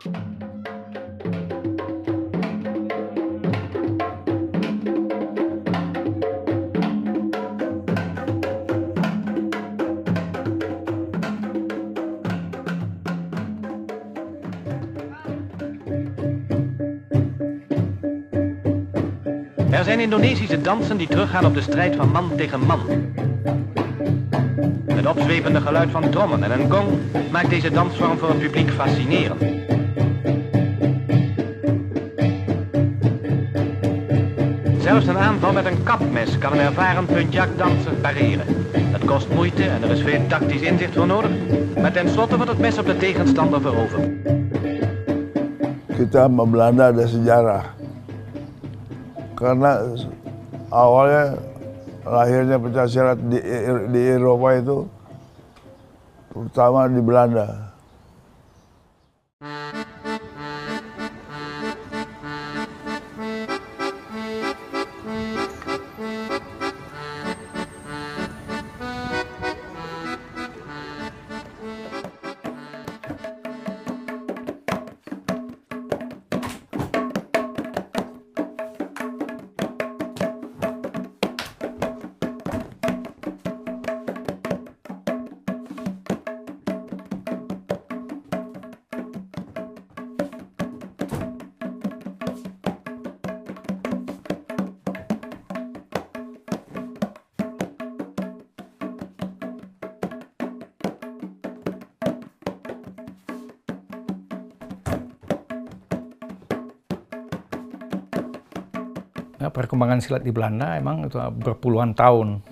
Er zijn Indonesische dansen die teruggaan op de strijd van man tegen man. Het opzwepende geluid van trommen en een gong maakt deze dansvorm voor het publiek fascinerend. Zelfs een aanval met een kapmes kan een ervaren puntjakdanser pareren. Het kost moeite en er is veel tactisch inzicht voor nodig, maar tenslotte wordt het mes op de tegenstander veroverd. Kita sama Belanda ada sejarah. Karena awalnya lahirnya pencaksilat di Eropa itu terutama di Belanda. Ya, perkembangan silat di Belanda emang itu berpuluhan tahun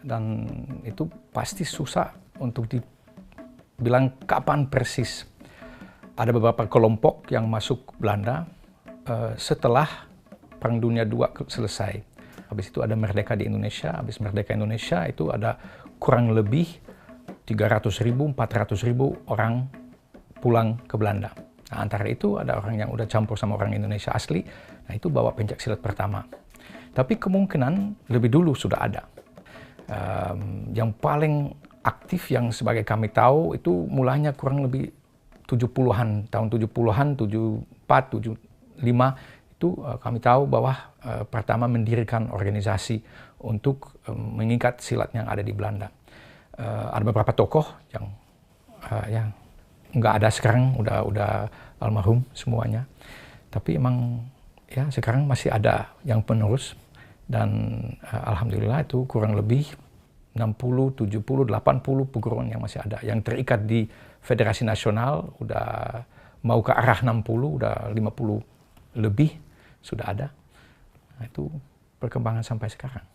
dan itu pasti susah untuk dibilang kapan persis. Ada beberapa kelompok yang masuk Belanda setelah Perang Dunia II selesai. Habis itu ada merdeka di Indonesia, habis merdeka Indonesia itu ada kurang lebih 300.000, 400.000 orang pulang ke Belanda. Nah, antara itu ada orang yang udah campur sama orang Indonesia asli, nah itu bawa pencaksilat pertama. Tapi kemungkinan lebih dulu sudah ada. Yang paling aktif yang sebagai kami tahu itu mulanya kurang lebih 70-an, tahun 70-an, 74, 75, itu kami tahu bahwa pertama mendirikan organisasi untuk mengikat silat yang ada di Belanda. Ada beberapa tokoh yang nggak ada sekarang, udah almarhum semuanya. Tapi emang ya sekarang masih ada yang penerus dan alhamdulillah itu kurang lebih 60, 70, 80 peguruan yang masih ada. Yang terikat di Federasi Nasional udah mau ke arah 60, udah 50 lebih sudah ada. Nah, itu perkembangan sampai sekarang.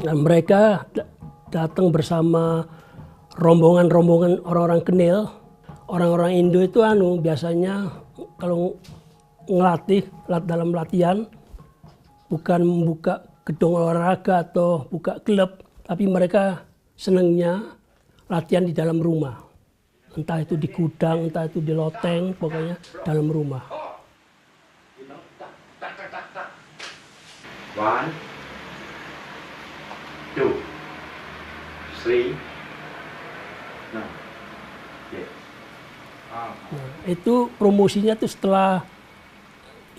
Dan mereka datang bersama rombongan-rombongan orang-orang Kenil. Orang-orang Indo itu biasanya kalau ngelatih dalam latihan bukan membuka gedung olahraga atau buka klub, tapi mereka senangnya latihan di dalam rumah. Entah itu di gudang, entah itu di loteng, pokoknya dalam rumah. One, two, three, no, yeah. Nah, itu promosinya tuh setelah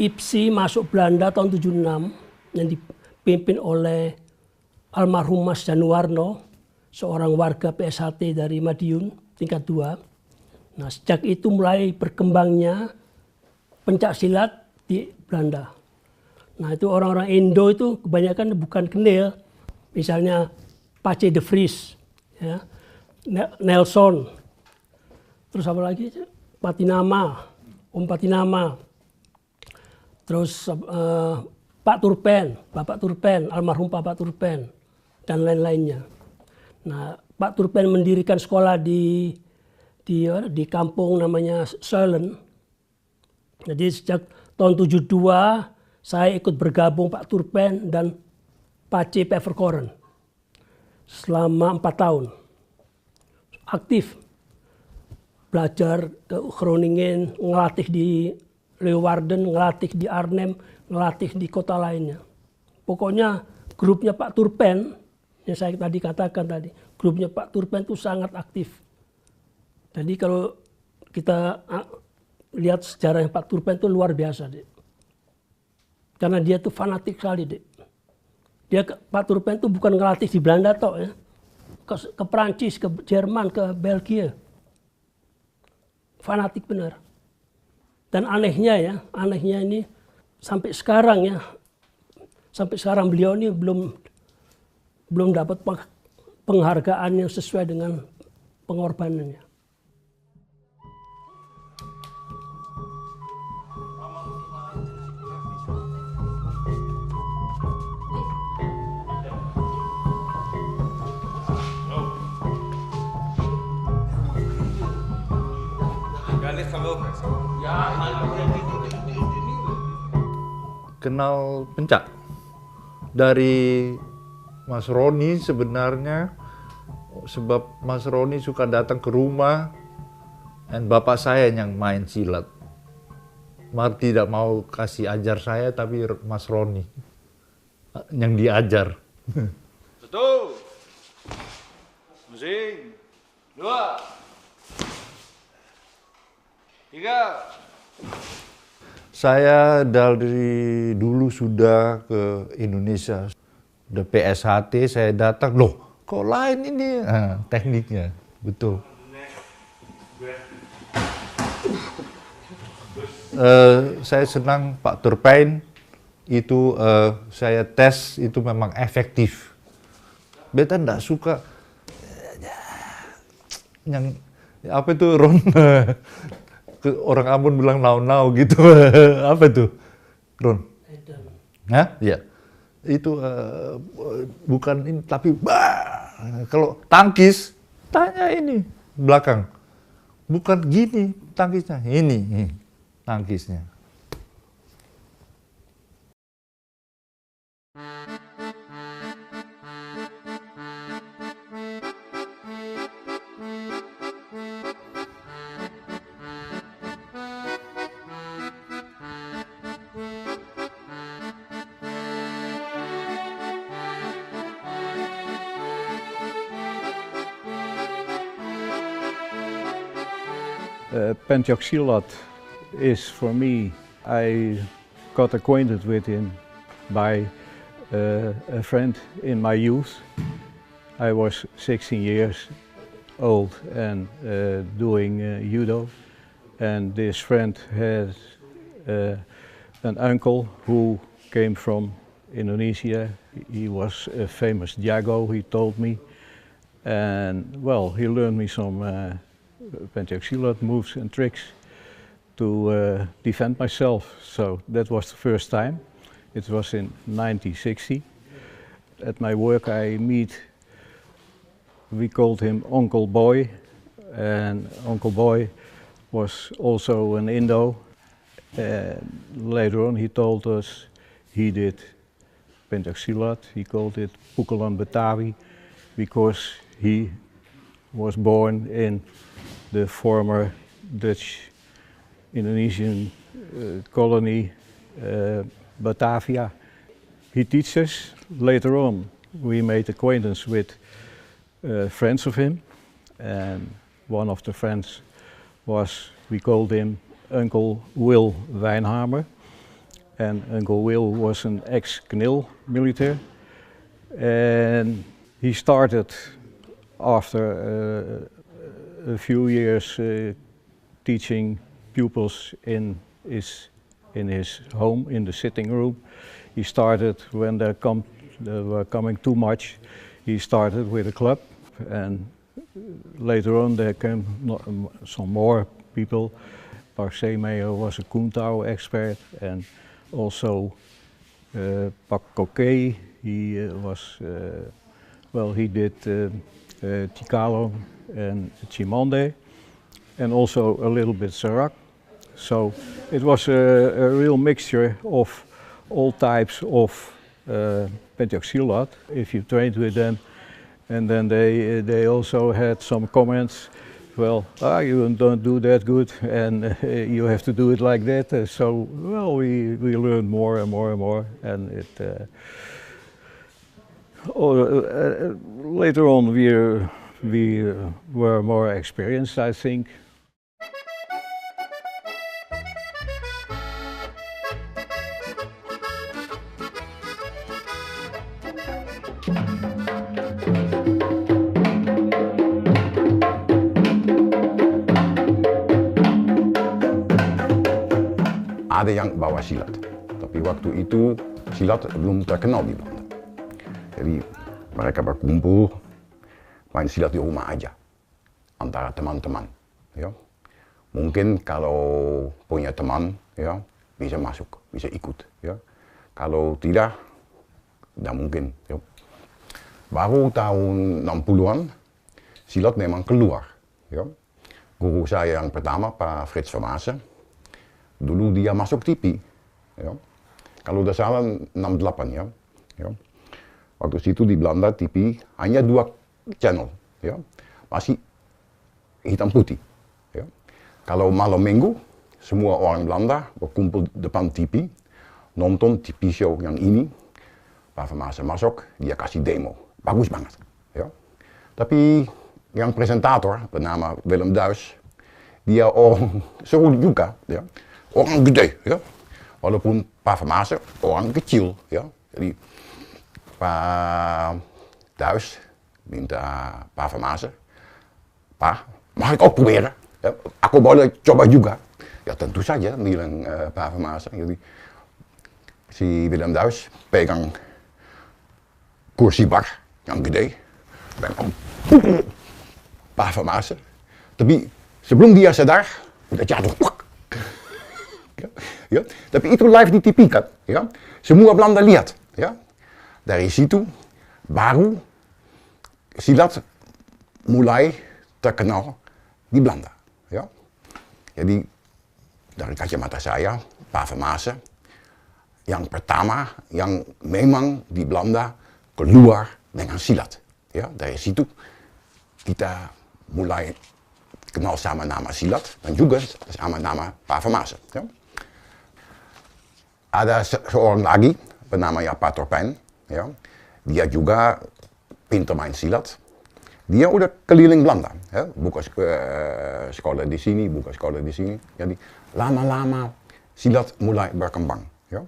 IPSI masuk Belanda tahun 76 yang dipimpin oleh almarhum Mas Januwarno, seorang warga PSHT dari Madiun tingkat 2. Nah, sejak itu mulai berkembangnya pencak silat di Belanda. Nah, itu orang-orang Indo itu kebanyakan bukan Kenil. Misalnya Pace de Vries, ya, Nelson, terus apa lagi? Patinama, Om Patinama, terus Pak Turpen, Bapak Turpen, almarhum Bapak Turpen, dan lain-lainnya. Nah, Pak Turpen mendirikan sekolah di kampung namanya Soelen, Jadi sejak tahun 72 saya ikut bergabung Pak Turpen dan Pak C. Peverkoren selama 4 tahun. Aktif belajar ke Groningen, ngelatih di Leeuwarden, ngelatih di Arnhem, ngelatih di kota lainnya. Pokoknya grupnya Pak Turpen, yang saya tadi katakan tadi, grupnya Pak Turpen itu sangat aktif. Jadi kalau kita lihat sejarahnya Pak Turpen itu luar biasa, Dek. Karena dia tuh fanatik sekali, Dek. Pak Turpen itu bukan ngelatih di Belanda toh ya. Ke Perancis, ke Jerman, ke Belgia. Fanatik benar. Dan anehnya ini sampai sekarang beliau ini belum dapat penghargaan yang sesuai dengan pengorbanannya. Kenal Pencak dari Mas Roni sebenarnya, sebab Mas Roni suka datang ke rumah dan bapak saya yang main silat. Mar tidak mau kasih ajar saya, tapi Mas Roni yang diajar. Satu, musik, 2, 3. Saya dari dulu sudah ke Indonesia, udah PSHT saya datang, loh kok lain ini tekniknya, betul. Saya senang Pak Turpen itu saya tes itu memang efektif. Beta nggak suka yang apa itu Ron. Orang Ambon bilang nau-nau gitu. Apa itu, Ron? Hah? Ya. Itu bukan ini, tapi kalau tangkis, tanya ini belakang. Bukan gini tangkisnya, ini tangkisnya. Pencak is for me, I got acquainted with him by a friend in my youth. I was 16 years old and doing judo, and this friend had an uncle who came from Indonesia. He was a famous jago, he told me, and well, he learned me some Pencak moves and tricks to defend myself. So that was the first time. It was in 1960. At my work I meet, we called him Uncle Boy, and Uncle Boy was also an Indo. Later on he told us he did Pencak Silat, he called it Pukulan Betawi, because he was born in the former Dutch Indonesian colony Batavia. He teaches. Later on we made acquaintance with friends of him, and one of the friends was, we called him Uncle Will Wijnhamer, and Uncle Will was an ex-KNIL militaire, and he started after a few years teaching pupils in his home, in the sitting room. He started when they were coming too much. He started with a club, and later on there came some more people. Pak Zeemeyer was a Kuntao expert, and also Pak Kokei, he was, well, he did Chikalo and Chimande, and also a little bit Sarak. So it was a real mixture of all types of Pentateuch Silat, if you trained with them. And then they also had some comments, well, you don't do that good, and you have to do it like that. So, well, we learned more and more and more, and it. Later on, we were more experienced, I think. Ada yang bawa silat, tapi waktu itu silat belum terkenal di Belanda. Jadi mereka berkumpul main silat di rumah aja, antara teman-teman. Ya. Mungkin kalau punya teman, ya, bisa masuk, bisa ikut. Ya. Kalau tidak, tidak mungkin. Ya. Baru tahun 60-an, silat memang keluar. Ya. Guru saya yang pertama, Pak Frits Vermaassen, dulu dia masuk TV, ya. Kalau udah salah 68 ya. Ya. Waktu itu di Belanda TV hanya 2 channel, ya. Masih hitam putih. Ya. Kalau malam minggu, semua orang Belanda berkumpul depan TV, nonton TV show yang ini. Pak Vermaassen masuk, dia kasih demo, bagus banget. Ya. Tapi yang presentator bernama Willem Duis, dia orang seru juga, ya. Orang gede, ya. Walaupun Pak Vermaassen orang kecil, ya. Jadi Pak Duis minta Pak Vermaassen, Pak, mag ik ook proberen? Ya, aku boleh coba juga. Ya tentu saja, bilang Pak Vermaassen. Jadi si Willem Duis pegang kursi bar yang gede, pegang Pak Vermaassen. Tapi sebelum dia sadar, udah jatuh. Ya, tapi itu live di TV kan, ya. Semua Belanda lihat, ya. Dari situ baru silat mulai terkenal di Belanda, ya. Jadi dari kacamata saya, Pak Vermaassen yang pertama yang memang di Belanda keluar dengan silat, ya. Dari situ kita mulai kenal sama nama silat dan juga sama nama Pak Vermaassen, ya. Ada seorang lagi bernama Pak Torpijn, ya. Dia juga pintar main silat. Dia udah keliling Belanda, ya. Buka sekolah di sini, buka sekolah di sini. Jadi lama-lama silat mulai berkembang, ya.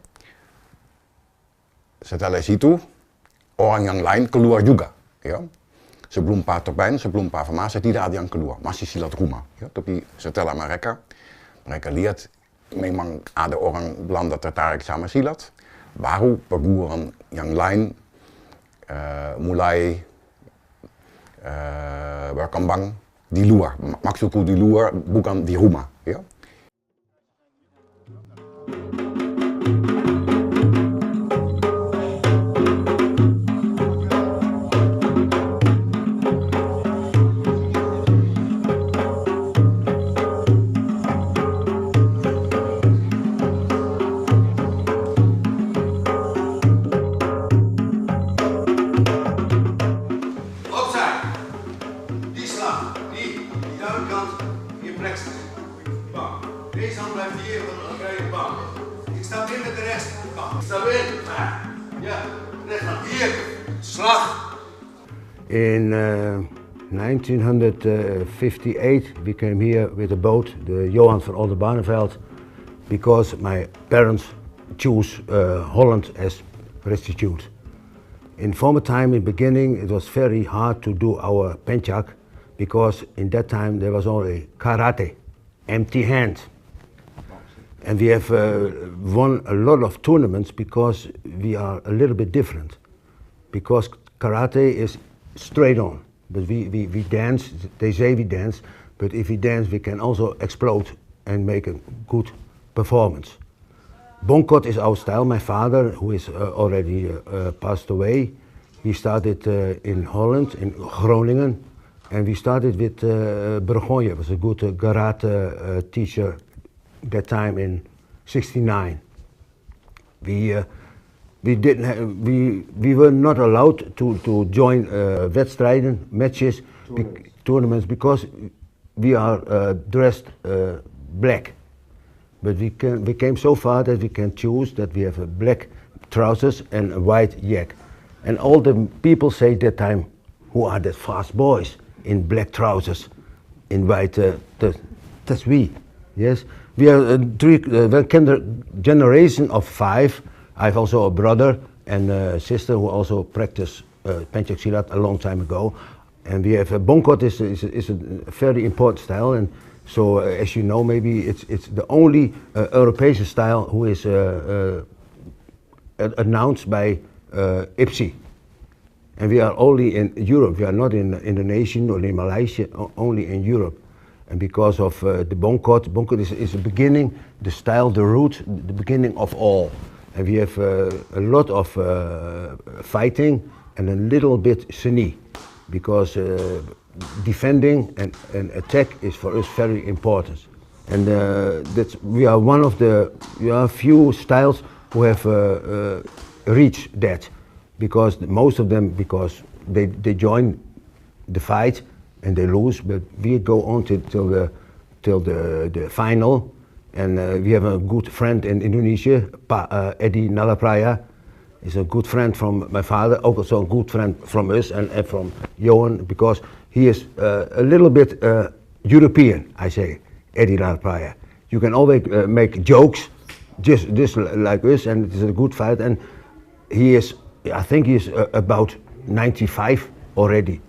Setelah itu orang yang lain keluar juga, ya. Sebelum Pak Torpijn, sebelum Pak Vermaassen tidak ada yang keluar, masih silat rumah, ya. Tapi setelah mereka lihat memang ada orang Belanda tertarik sama silat, baru perguruan yang lain mulai berkembang di luar. Maksudku di luar, bukan di rumah, ya. Deze hand blijft hier, dan krijg je bam. Ik sta weer met de rest. Bam. Ik sta weer. Ja, rechterhand. Hier. Slag. In 1958 we came here with a boat, the Johan van Oldenbarneveld, because my parents chose Holland as restitute. In former time, in beginning, it was very hard to do our Pentateuch because in that time there was only karate, empty hand. And we have won a lot of tournaments because we are a little bit different. Because karate is straight on, but we dance, they say we dance, but if we dance we can also explode and make a good performance. Bonkot is our style. My father, who is already passed away, he started in Holland, in Groningen, and we started with Burgonje. Was a good karate teacher that time in '69. We were not allowed to join wedstrijden, matches, tournaments, because we are dressed black. But we came so far that we can choose that we have a black trousers and a white jacket. And all the people say that time, who are the fast boys in black trousers, in white, that's we, yes. We are generation of 5. I have also a brother and a sister who also practiced Pencaksilat a long time ago. And we have a Bongkot is a very important style, and so as you know, maybe it's the only European style who is announced by IPSI. And we are only in Europe. We are not in Indonesia or in Malaysia, only in Europe. And because of the Bongkot is the beginning, the style, the root, the beginning of all. And we have a lot of fighting and a little bit seni, because defending and attack is for us very important. And we are one of the few styles who have reached that, because most of them, because they join the fight and they lose, but we go on till the final. And we have a good friend in Indonesia, Eddie Nalapraya. He's a good friend from my father, also a good friend from us and from Johan, because he is a little bit European, I say, Eddie Nalapraya. You can always make jokes, just like us, and it is a good fight. And he is, I think he is about 95 already.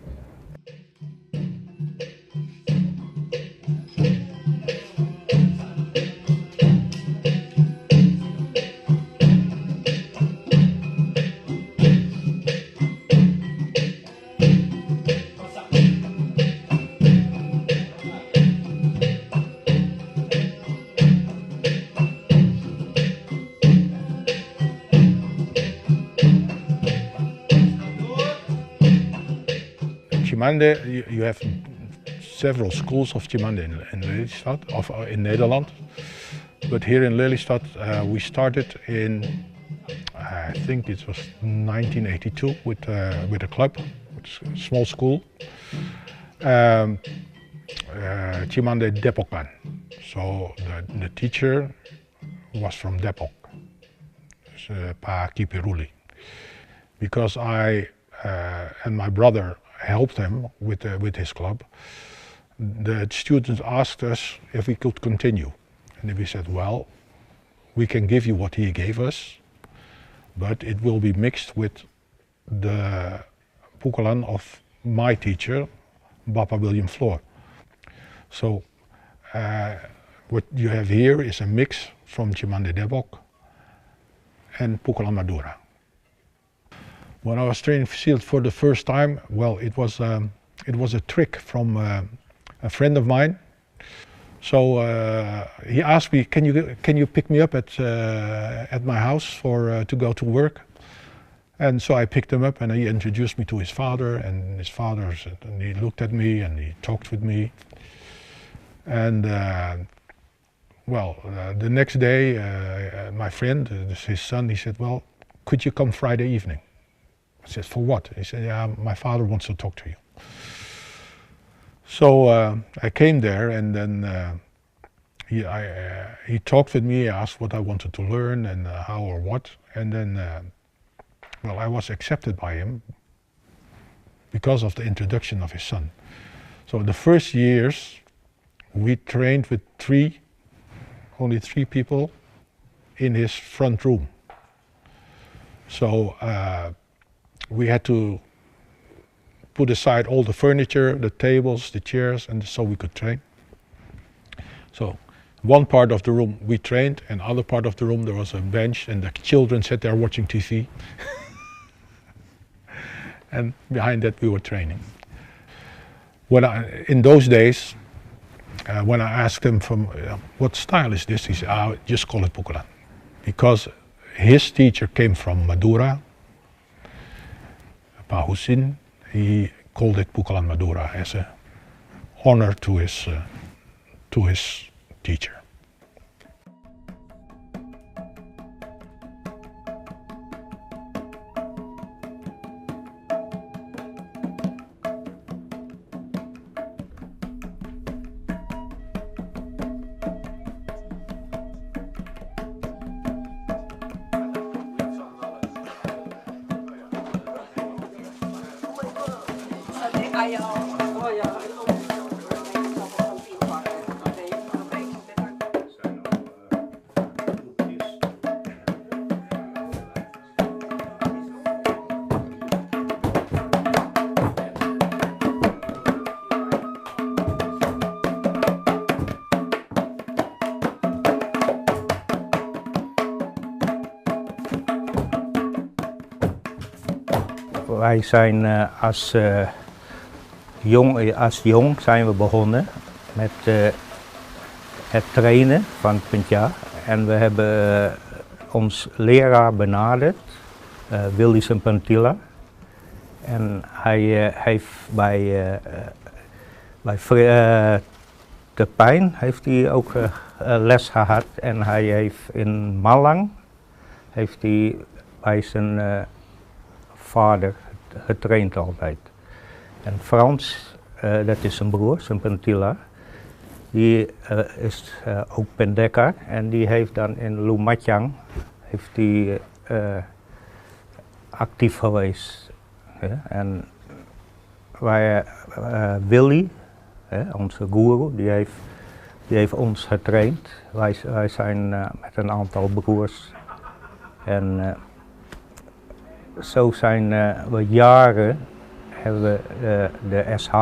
Tjimande, you have several schools of Tjimande in Lelystad, in Nederland. But here in Lelystad, we started in, I think it was 1982 with a club, a small school. Tjimande Depokan. So the teacher was from Depok, Pa Kipiruli. Because I and my brother helped him with his club, the students asked us if we could continue. And we said, well, we can give you what he gave us, but it will be mixed with the pukulan of my teacher, Bapak William Floor. So what you have here is a mix from Tjimande Depok and Pukulan Madura. When I was training Silat for the first time, well, it was a trick from a friend of mine. So he asked me, "Can you pick me up at my house to go to work?" And so I picked him up, and he introduced me to his father. And his father said, and he looked at me and he talked with me. And the next day, my friend, his son, he said, "Well, could you come Friday evening?" I said, "For what?" He said, "Yeah, my father wants to talk to you." So I came there, and then he talked with me, asked what I wanted to learn and how or what. And then, I was accepted by him because of the introduction of his son. So the first years, we trained with only three people in his front room. So we had to put aside all the furniture, the tables, the chairs, and so we could train. So one part of the room we trained, and other part of the room there was a bench, and the children sat there watching TV. And behind that we were training. In those days, when I asked him what style is this, he said, just call it Pukulan. Because his teacher came from Madura, Pa Husin. He called it Pukulan Madura as an honor to his teacher. Wij zijn als jong zijn we begonnen met het trainen van Puntja. En we hebben ons leraar benaderd, Willy Sempantila. En hij heeft bij de Pijn heeft hij ook les gehad. En hij heeft in Malang heeft hij bij zijn vader getraind altijd. En Frans, dat is zijn broer, Sempantila, die is ook Pendekar en die heeft dan in Lumajang heeft die, actief geweest. En wij, Willy, onze guru, die heeft ons getraind. Wij zijn met een aantal broers. En zo zijn we jaren hebben we de SH,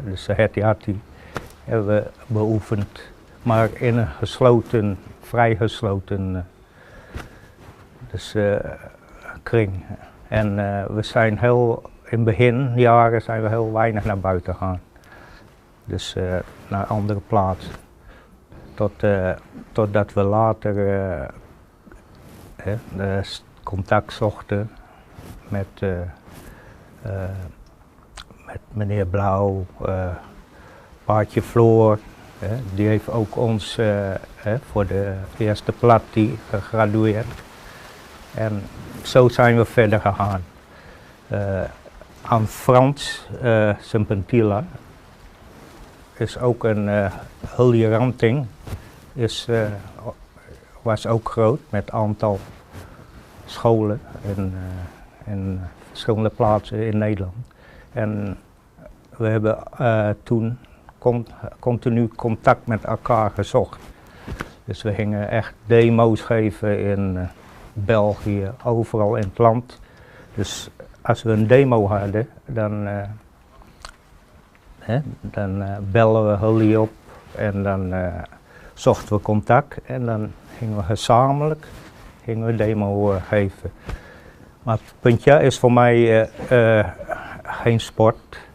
de Sehati-Hati, hebben we beoefend. Maar in een gesloten, vrij gesloten kring. En we zijn in beginjaren zijn we heel weinig naar buiten gegaan. Dus naar andere plaatsen. Totdat we later contact zochten met meneer Blauw, Paatje Floor. Die heeft ook ons voor de eerste platti gegradueerd. En zo zijn we verder gegaan. Aan Frans Sempantila is ook een huljeranting, was ook groot met aantal scholen in verschillende plaatsen in Nederland. En we hebben toen continu contact met elkaar gezocht. Dus we gingen echt demo's geven in België, overal in het land. Dus als we een demo hadden, dan bellen we Hully op en dan zochten we contact en dan gingen we gezamenlijk demo geven. Maar Puntja is voor mij geen sport.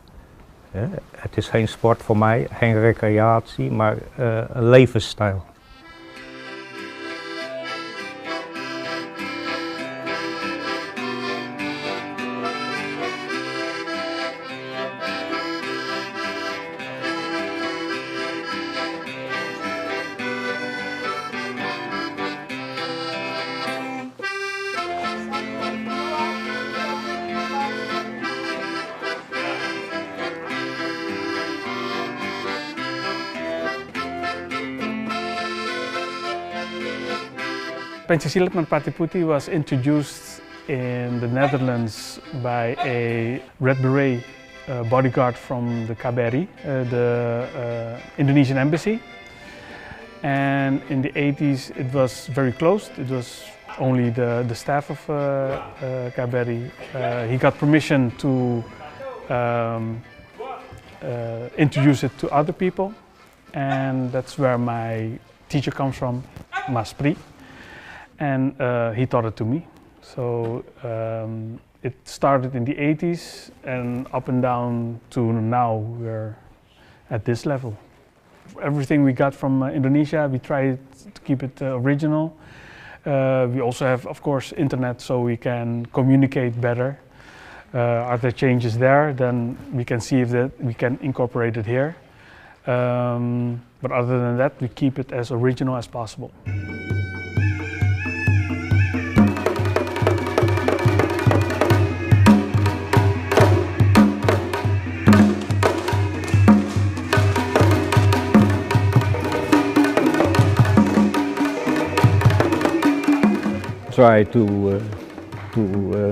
Het is geen sport voor mij, geen recreatie, maar een levensstijl. Pencak Silat Merpati Putih was introduced in the Netherlands by a Red Beret bodyguard from the KBRI, the Indonesian embassy. And in the 80s it was very closed. It was only the staff of KBRI. He got permission to introduce it to other people. And that's where my teacher comes from, Mas Pri. And he taught it to me. So it started in the 80s and up and down to now we're at this level. Everything we got from Indonesia, we try to keep it original. We also have, of course, internet so we can communicate better. Are there changes there? Then we can see if we can incorporate it here. But other than that, we keep it as original as possible. Try to to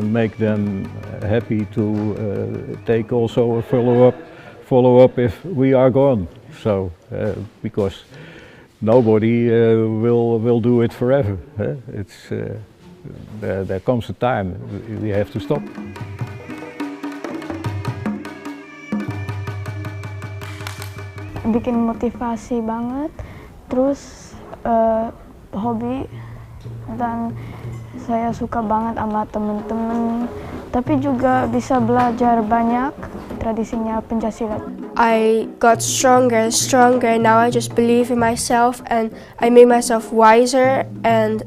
make them happy to take also a follow up if we are gone. So because nobody will do it forever. It's there comes a time we have to stop. Bikin motivasi banget, terus hobi, dan saya suka banget sama temen-temen, tapi juga bisa belajar banyak tradisinya pencaksilat. I got stronger and stronger. Now I just believe in myself and I made myself wiser, and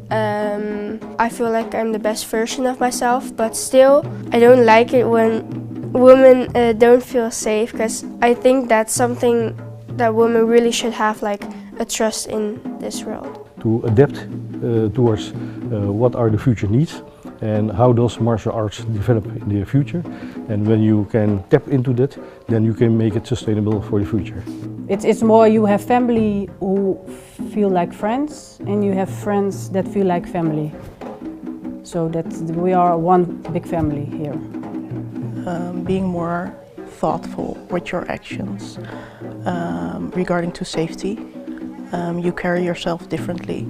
I feel like I'm the best version of myself. But still, I don't like it when women don't feel safe, because I think that's something that women really should have, like a trust in this world. To adapt towards what are the future needs and how does martial arts develop in the future, and when you can tap into that, then you can make it sustainable for the future. It's more you have family who feel like friends and you have friends that feel like family. So that we are one big family here. Being more thoughtful with your actions regarding to safety. You carry yourself differently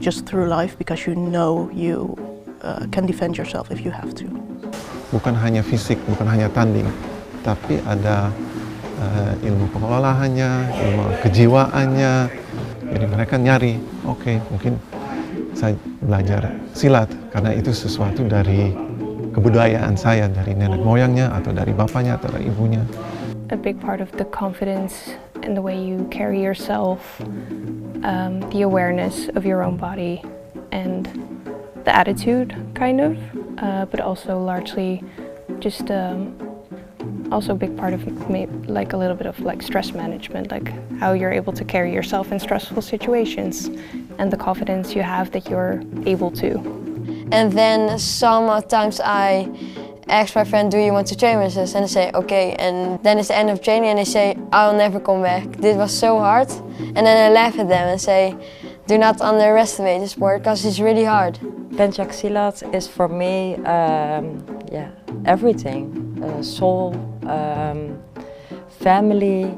just through life because you know you can defend yourself if you have to. Bukan hanya fisik, bukan hanya tanding, tapi ada ilmu pengelolaannya, ilmu kejiwaannya. Jadi mereka nyari, oke, mungkin saya belajar silat karena itu sesuatu dari kebudayaan saya, dari nenek moyangnya atau dari bapaknya atau dari ibunya. A big part of the confidence and the way you carry yourself, the awareness of your own body and the attitude, kind of, but also largely just also a big part of like a little bit of like stress management, like how you're able to carry yourself in stressful situations and the confidence you have that you're able to. And then sometimes I ask my friend, do you want to train with us? And they say, okay. And then it's the end of training and they say, I'll never come back. This was so hard. And then I laugh at them and say, do not underestimate the sport because it's really hard. Pencaksilat is for me, everything. Soul, family,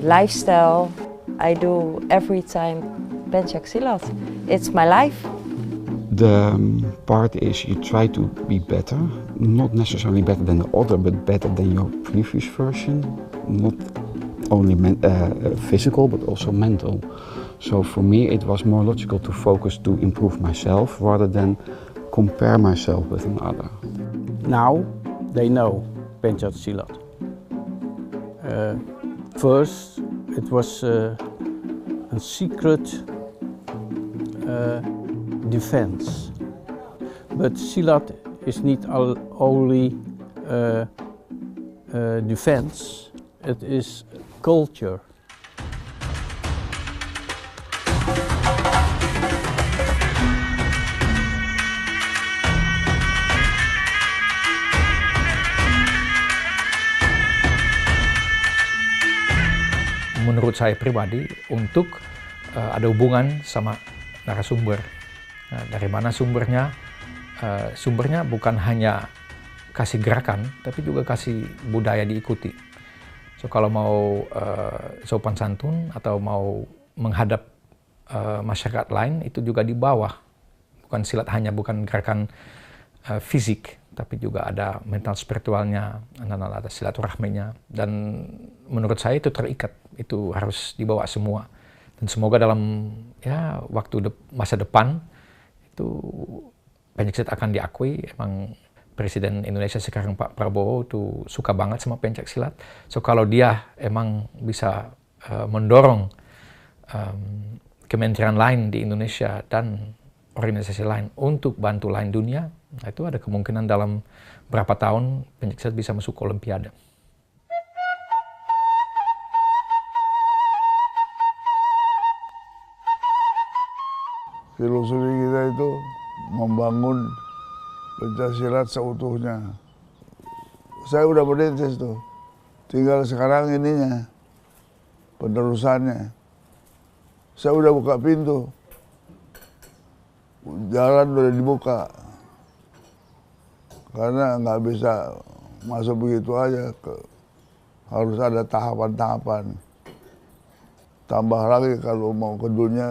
lifestyle. I do every time Pencaksilat. It's my life. The part is you try to be better, not necessarily better than the other, but better than your previous version. Not only physical, but also mental. So for me, it was more logical to focus to improve myself rather than compare myself with another. Now they know Pencaksilat. First, it was a secret defense. But Silat is not only defense, it is culture. Menurut saya pribadi, untuk ada hubungan sama narasumber. Nah, dari mana sumbernya? Sumbernya bukan hanya kasih gerakan, tapi juga kasih budaya diikuti. So kalau mau sopan santun atau mau menghadap masyarakat lain, itu juga di bawah. Bukan silat hanya bukan gerakan fisik, tapi juga ada mental spiritualnya, ada silaturahminya. Dan menurut saya itu terikat, itu harus dibawa semua. Dan semoga dalam masa depan itu pencaksilat akan diakui. Emang Presiden Indonesia sekarang Pak Prabowo tuh suka banget sama pencaksilat. So kalau dia emang bisa mendorong kementerian lain di Indonesia dan organisasi lain untuk bantu lain dunia, nah itu ada kemungkinan dalam berapa tahun pencaksilat bisa masuk ke Olimpiade. Filosofi kita itu membangun pencaksilat seutuhnya. Saya udah merintis tuh, tinggal sekarang ininya, penerusannya. Saya udah buka pintu. jalan udah dibuka. Karena nggak bisa masuk begitu aja, harus ada tahapan-tahapan. Tambah lagi kalau mau ke dunia,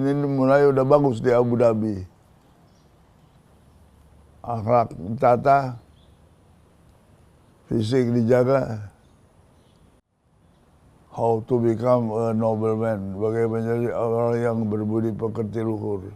ini mulai udah bagus di Abu Dhabi. Akhlak tata, fisik dijaga. How to become a nobleman, bagaimana menjadi orang yang berbudi pekerti luhur.